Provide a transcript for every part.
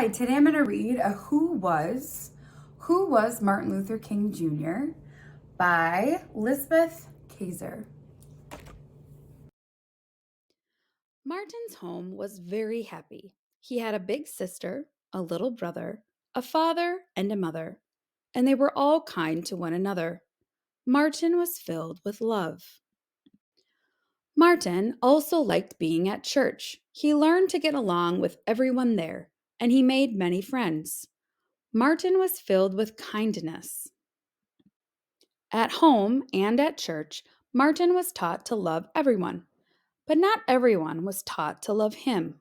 Hi, today I'm going to read a Who Was Martin Luther King Jr. by Lisbeth Kaiser. Martin's home was very happy. He had a big sister, a little brother, a father, and a mother, and they were all kind to one another. Martin was filled with love. Martin also liked being at church. He learned to get along with everyone there, and he made many friends. Martin was filled with kindness. At home and at church, Martin was taught to love everyone, but not everyone was taught to love him.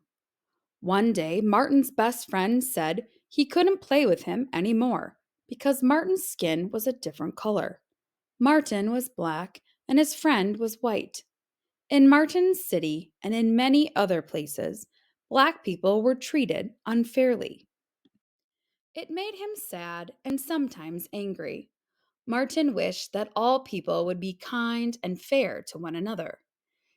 One day, Martin's best friend said he couldn't play with him anymore because Martin's skin was a different color. Martin was black and his friend was white. In Martin's city and in many other places, black people were treated unfairly. It made him sad and sometimes angry. Martin wished that all people would be kind and fair to one another.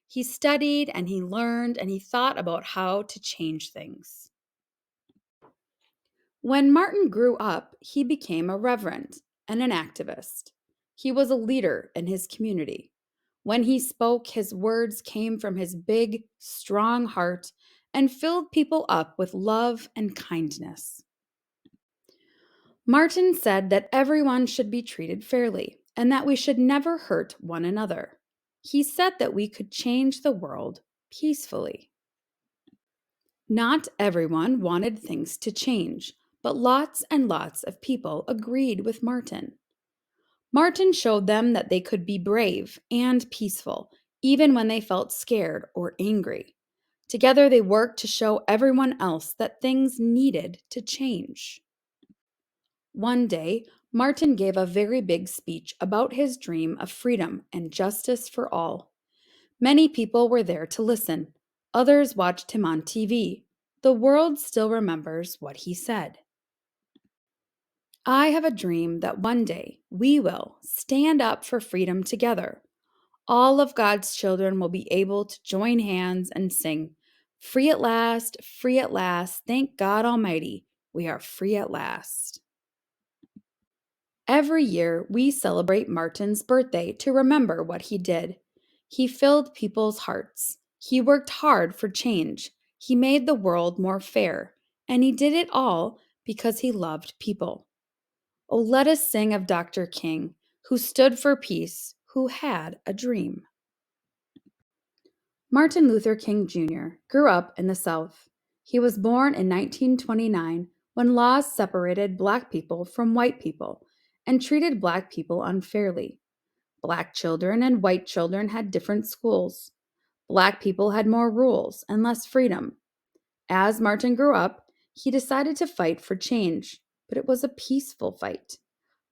He studied and he learned and he thought about how to change things. When Martin grew up, he became a reverend and an activist. He was a leader in his community. When he spoke, his words came from his big, strong heart and filled people up with love and kindness. Martin said that everyone should be treated fairly and that we should never hurt one another. He said that we could change the world peacefully. Not everyone wanted things to change, but lots and lots of people agreed with Martin. Martin showed them that they could be brave and peaceful, even when they felt scared or angry. Together, they worked to show everyone else that things needed to change. One day, Martin gave a very big speech about his dream of freedom and justice for all. Many people were there to listen. Others watched him on TV. The world still remembers what he said. I have a dream that one day we will stand up for freedom together. All of God's children will be able to join hands and sing, free at last, thank God Almighty, we are free at last. Every year, we celebrate Martin's birthday to remember what he did. He filled people's hearts. He worked hard for change. He made the world more fair. And he did it all because he loved people. Oh, let us sing of Dr. King, who stood for peace, who had a dream. Martin Luther King Jr. grew up in the South. He was born in 1929 when laws separated Black people from white people and treated Black people unfairly. Black children and white children had different schools. Black people had more rules and less freedom. As Martin grew up, he decided to fight for change, but it was a peaceful fight.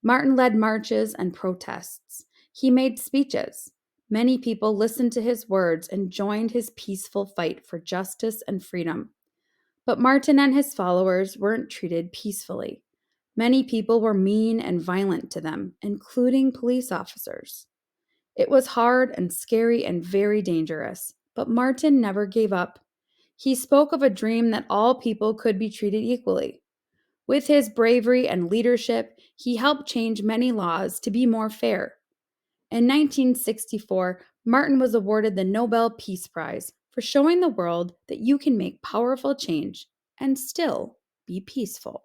Martin led marches and protests. He made speeches. Many people listened to his words and joined his peaceful fight for justice and freedom. But Martin and his followers weren't treated peacefully. Many people were mean and violent to them, including police officers. It was hard and scary and very dangerous, but Martin never gave up. He spoke of a dream that all people could be treated equally. With his bravery and leadership, he helped change many laws to be more fair. In 1964, Martin was awarded the Nobel Peace Prize for showing the world that you can make powerful change and still be peaceful.